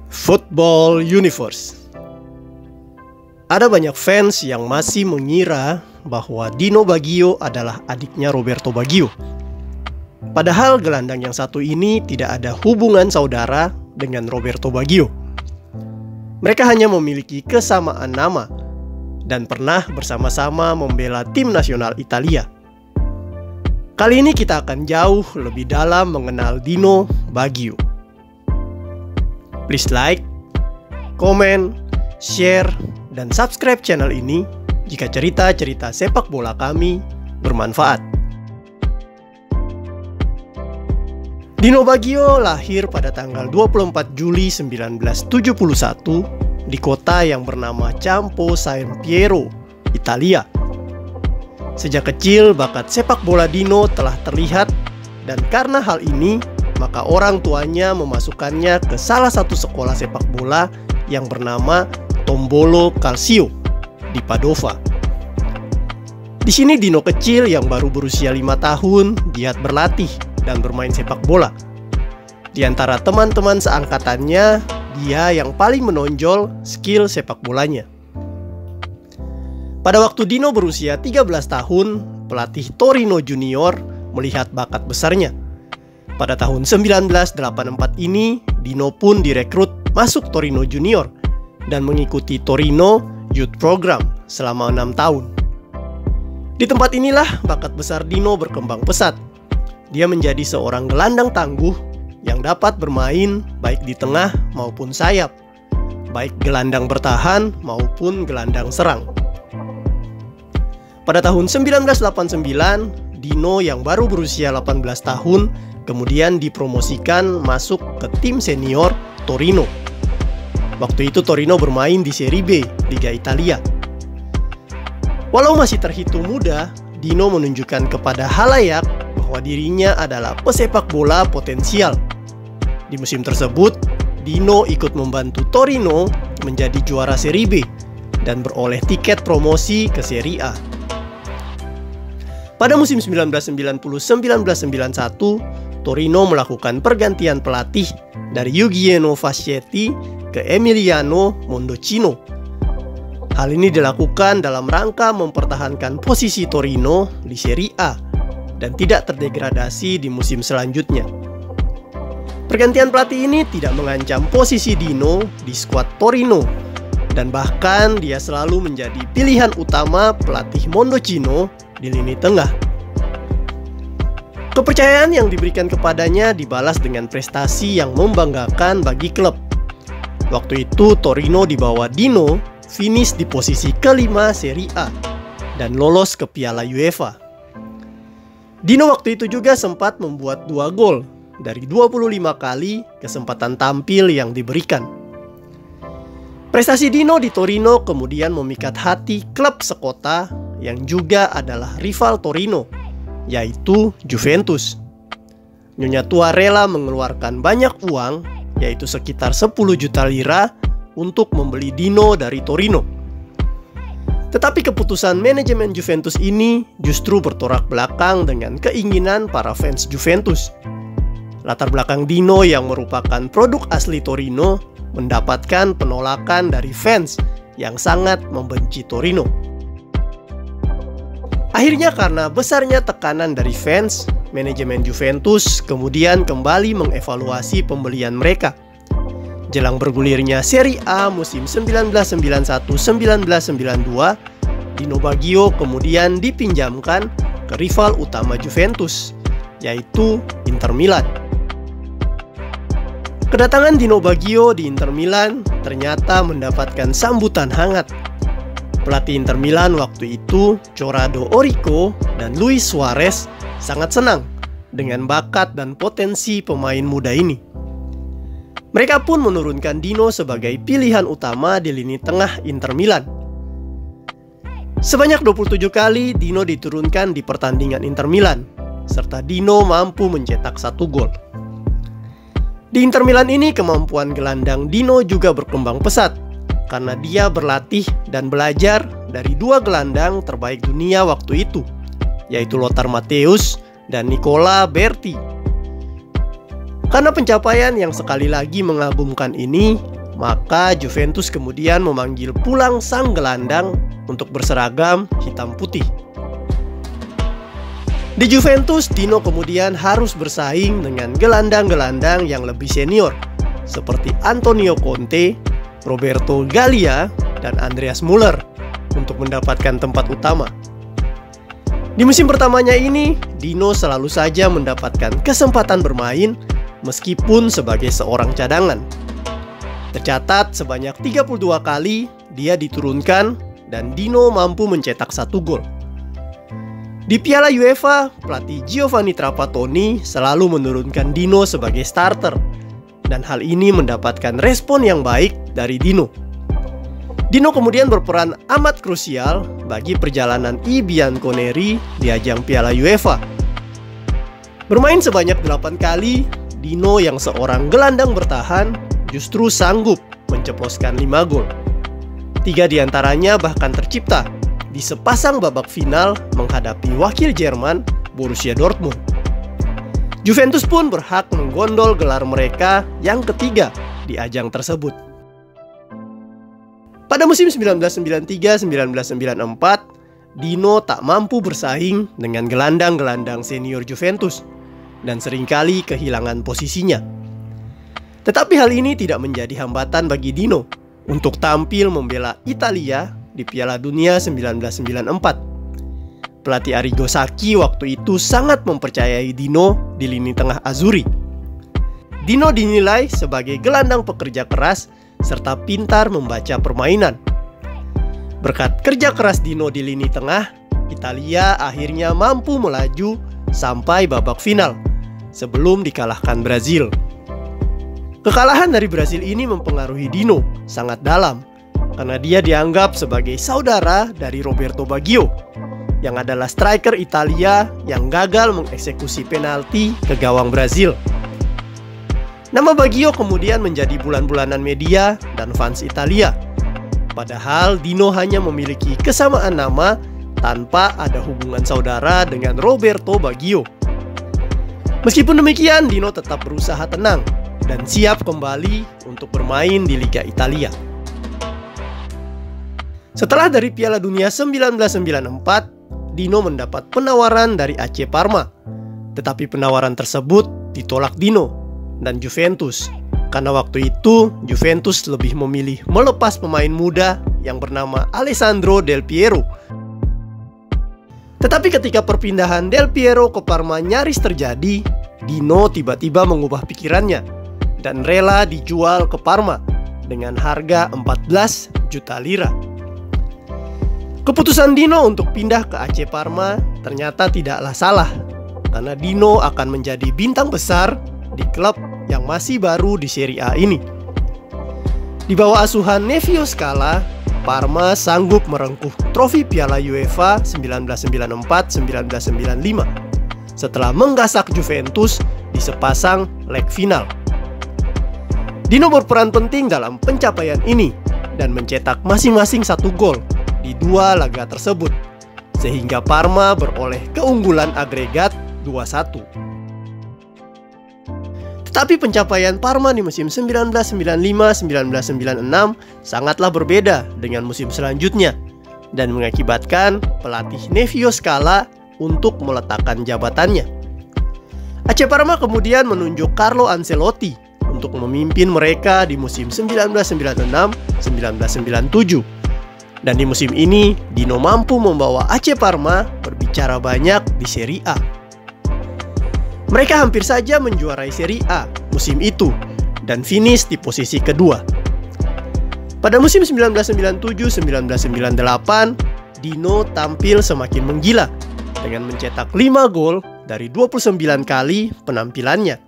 Football Universe. Ada banyak fans yang masih mengira bahwa Dino Baggio adalah adiknya Roberto Baggio. Padahal gelandang yang satu ini tidak ada hubungan saudara dengan Roberto Baggio. Mereka hanya memiliki kesamaan nama dan pernah bersama-sama membela tim nasional Italia. Kali ini kita akan jauh lebih dalam mengenal Dino Baggio. Please like, comment, share, dan subscribe channel ini jika cerita-cerita sepak bola kami bermanfaat. Dino Baggio lahir pada tanggal 24 Juli 1971 di kota yang bernama Campo San Piero, Italia. Sejak kecil bakat sepak bola Dino telah terlihat, dan karena hal ini maka orang tuanya memasukkannya ke salah satu sekolah sepak bola yang bernama Tombolo Calcio di Padova. Di sini Dino kecil yang baru berusia 5 tahun giat berlatih dan bermain sepak bola. Di antara teman-teman seangkatannya, dia yang paling menonjol skill sepak bolanya. Pada waktu Dino berusia 13 tahun, pelatih Torino Junior melihat bakat besarnya. Pada tahun 1984 ini, Dino pun direkrut masuk Torino Junior dan mengikuti Torino Youth Program selama 6 tahun. Di tempat inilah bakat besar Dino berkembang pesat. Dia menjadi seorang gelandang tangguh yang dapat bermain baik di tengah maupun sayap, baik gelandang bertahan maupun gelandang serang. Pada tahun 1989, Dino yang baru berusia 18 tahun kemudian dipromosikan masuk ke tim senior Torino. Waktu itu Torino bermain di Serie B, Liga Italia. Walau masih terhitung muda, Dino menunjukkan kepada halayak bahwa dirinya adalah pesepak bola potensial. Di musim tersebut, Dino ikut membantu Torino menjadi juara Serie B dan beroleh tiket promosi ke Serie A. Pada musim 1990-1991, Torino melakukan pergantian pelatih dari Eugenio Fascetti ke Emiliano Mondocino. Hal ini dilakukan dalam rangka mempertahankan posisi Torino di Serie A dan tidak terdegradasi di musim selanjutnya. Pergantian pelatih ini tidak mengancam posisi Dino di skuad Torino, dan bahkan dia selalu menjadi pilihan utama pelatih Mondocino di lini tengah. Kepercayaan yang diberikan kepadanya dibalas dengan prestasi yang membanggakan bagi klub. Waktu itu Torino di bawah Dino finish di posisi kelima Serie A dan lolos ke Piala UEFA. Dino waktu itu juga sempat membuat 2 gol dari 25 kali kesempatan tampil yang diberikan. Prestasi Dino di Torino kemudian memikat hati klub sekota yang juga adalah rival Torino, yaitu Juventus. Nyonya tua rela mengeluarkan banyak uang, yaitu sekitar 10 juta lira, untuk membeli Dino dari Torino. Tetapi keputusan manajemen Juventus ini justru bertolak belakang dengan keinginan para fans Juventus. Latar belakang Dino yang merupakan produk asli Torino mendapatkan penolakan dari fans yang sangat membenci Torino. Akhirnya karena besarnya tekanan dari fans, manajemen Juventus kemudian kembali mengevaluasi pembelian mereka. Jelang bergulirnya Serie A musim 1991-1992, Dino Baggio kemudian dipinjamkan ke rival utama Juventus, yaitu Inter Milan. Kedatangan Dino Baggio di Inter Milan ternyata mendapatkan sambutan hangat. Pelatih Inter Milan waktu itu, Corrado Orrico dan Luis Suarez, sangat senang dengan bakat dan potensi pemain muda ini. Mereka pun menurunkan Dino sebagai pilihan utama di lini tengah Inter Milan. Sebanyak 27 kali Dino diturunkan di pertandingan Inter Milan, serta Dino mampu mencetak 1 gol. Di Inter Milan ini kemampuan gelandang Dino juga berkembang pesat, karena dia berlatih dan belajar dari 2 gelandang terbaik dunia waktu itu, yaitu Lothar Matthäus dan Nicola Berti. Karena pencapaian yang sekali lagi mengagumkan ini, maka Juventus kemudian memanggil pulang sang gelandang untuk berseragam hitam putih. Di Juventus, Dino kemudian harus bersaing dengan gelandang-gelandang yang lebih senior seperti Antonio Conte, Roberto Gallia, dan Andreas Müller untuk mendapatkan tempat utama. Di musim pertamanya ini, Dino selalu saja mendapatkan kesempatan bermain meskipun sebagai seorang cadangan. Tercatat sebanyak 32 kali dia diturunkan dan Dino mampu mencetak 1 gol. Di Piala UEFA, pelatih Giovanni Trapattoni selalu menurunkan Dino sebagai starter, dan hal ini mendapatkan respon yang baik dari Dino. Dino kemudian berperan amat krusial bagi perjalanan I Bianconeri di ajang Piala UEFA. Bermain sebanyak 8 kali, Dino yang seorang gelandang bertahan justru sanggup menceploskan 5 gol. 3 diantaranya bahkan tercipta di sepasang babak final menghadapi wakil Jerman, Borussia Dortmund. Juventus pun berhak menggondol gelar mereka yang ketiga di ajang tersebut. Pada musim 1993-1994, Dino tak mampu bersaing dengan gelandang-gelandang senior Juventus dan seringkali kehilangan posisinya. Tetapi hal ini tidak menjadi hambatan bagi Dino untuk tampil membela Italia di Piala Dunia 1994. Pelatih Arrigo Sacchi waktu itu sangat mempercayai Dino di lini tengah Azzurri. Dino dinilai sebagai gelandang pekerja keras serta pintar membaca permainan. Berkat kerja keras Dino di lini tengah, Italia akhirnya mampu melaju sampai babak final sebelum dikalahkan Brazil. Kekalahan dari Brazil ini mempengaruhi Dino sangat dalam karena dia dianggap sebagai saudara dari Roberto Baggio yang adalah striker Italia yang gagal mengeksekusi penalti ke gawang Brazil. Nama Baggio kemudian menjadi bulan-bulanan media dan fans Italia. Padahal Dino hanya memiliki kesamaan nama tanpa ada hubungan saudara dengan Roberto Baggio. Meskipun demikian, Dino tetap berusaha tenang dan siap kembali untuk bermain di Liga Italia. Setelah dari Piala Dunia 1994, Dino mendapat penawaran dari AC Parma. Tetapi penawaran tersebut ditolak Dino dan Juventus, karena waktu itu Juventus lebih memilih melepas pemain muda yang bernama Alessandro Del Piero. Tetapi ketika perpindahan Del Piero ke Parma nyaris terjadi, Dino tiba-tiba mengubah pikirannya dan rela dijual ke Parma dengan harga 14 juta lira. Keputusan Dino untuk pindah ke AC Parma ternyata tidaklah salah, karena Dino akan menjadi bintang besar di klub yang masih baru di Serie A ini. Di bawah asuhan Nevio Scala, Parma sanggup merengkuh trofi Piala UEFA 1994-1995 setelah menggasak Juventus di sepasang leg final. Dino berperan penting dalam pencapaian ini dan mencetak masing-masing 1 gol di 2 laga tersebut, sehingga Parma beroleh keunggulan agregat 2-1. Tetapi pencapaian Parma di musim 1995-1996 sangatlah berbeda dengan musim selanjutnya dan mengakibatkan pelatih Nevio Scala untuk meletakkan jabatannya. AC Parma kemudian menunjuk Carlo Ancelotti untuk memimpin mereka di musim 1996-1997. Dan di musim ini, Dino mampu membawa AC Parma berbicara banyak di Serie A. Mereka hampir saja menjuarai Serie A musim itu dan finish di posisi kedua. Pada musim 1997-1998, Dino tampil semakin menggila dengan mencetak 5 gol dari 29 kali penampilannya.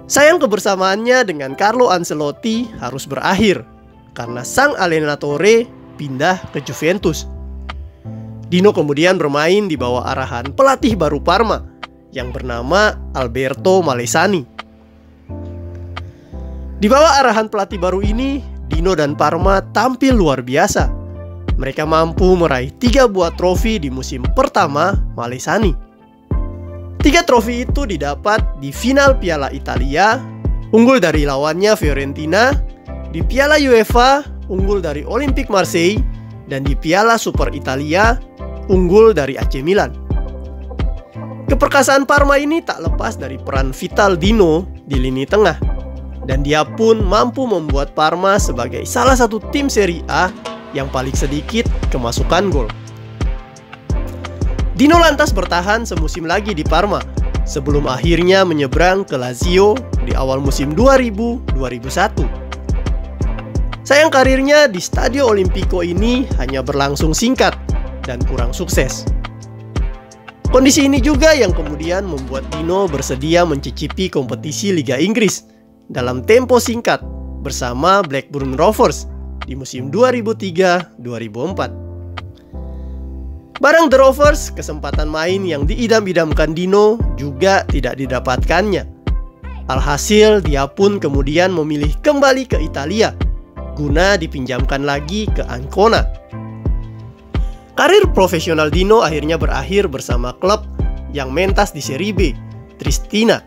Sayang kebersamaannya dengan Carlo Ancelotti harus berakhir karena sang allenatore pindah ke Juventus. Dino kemudian bermain di bawah arahan pelatih baru Parma yang bernama Alberto Malesani. Di bawah arahan pelatih baru ini, Dino dan Parma tampil luar biasa. Mereka mampu meraih 3 buah trofi di musim pertama Malesani. 3 trofi itu didapat di final Piala Italia, unggul dari lawannya Fiorentina, Di Piala UEFA, unggul dari Olympique Marseille, dan di Piala Super Italia, unggul dari AC Milan. Keperkasaan Parma ini tak lepas dari peran vital Dino di lini tengah, dan dia pun mampu membuat Parma sebagai salah satu tim Serie A yang paling sedikit kemasukan gol. Dino lantas bertahan semusim lagi di Parma, sebelum akhirnya menyeberang ke Lazio di awal musim 2000-2001. Sayang karirnya di Stadio Olimpico ini hanya berlangsung singkat dan kurang sukses. Kondisi ini juga yang kemudian membuat Dino bersedia mencicipi kompetisi Liga Inggris dalam tempo singkat bersama Blackburn Rovers di musim 2003-2004. Barang The Rovers, kesempatan main yang diidam-idamkan Dino juga tidak didapatkannya. Alhasil dia pun kemudian memilih kembali ke Italia guna dipinjamkan lagi ke Ancona. Karir profesional Dino akhirnya berakhir bersama klub yang mentas di Serie B, Triestina,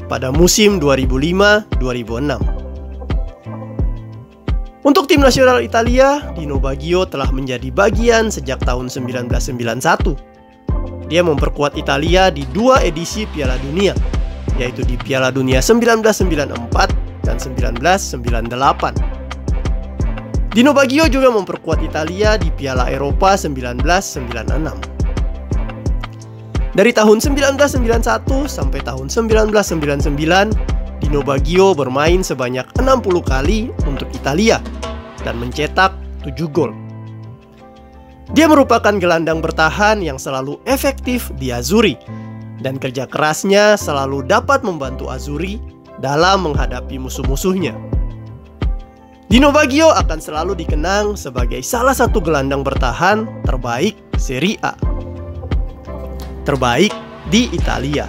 pada musim 2005-2006. Untuk tim nasional Italia, Dino Baggio telah menjadi bagian sejak tahun 1991. Dia memperkuat Italia di 2 edisi Piala Dunia, yaitu di Piala Dunia 1994 dan 1998. Dino Baggio juga memperkuat Italia di Piala Eropa 1996. Dari tahun 1991 sampai tahun 1999, Dino Baggio bermain sebanyak 60 kali untuk Italia dan mencetak 7 gol. Dia merupakan gelandang bertahan yang selalu efektif di Azzurri, dan kerja kerasnya selalu dapat membantu Azzurri dalam menghadapi musuh-musuhnya. Dino Baggio akan selalu dikenang sebagai salah satu gelandang bertahan terbaik Serie A, terbaik di Italia.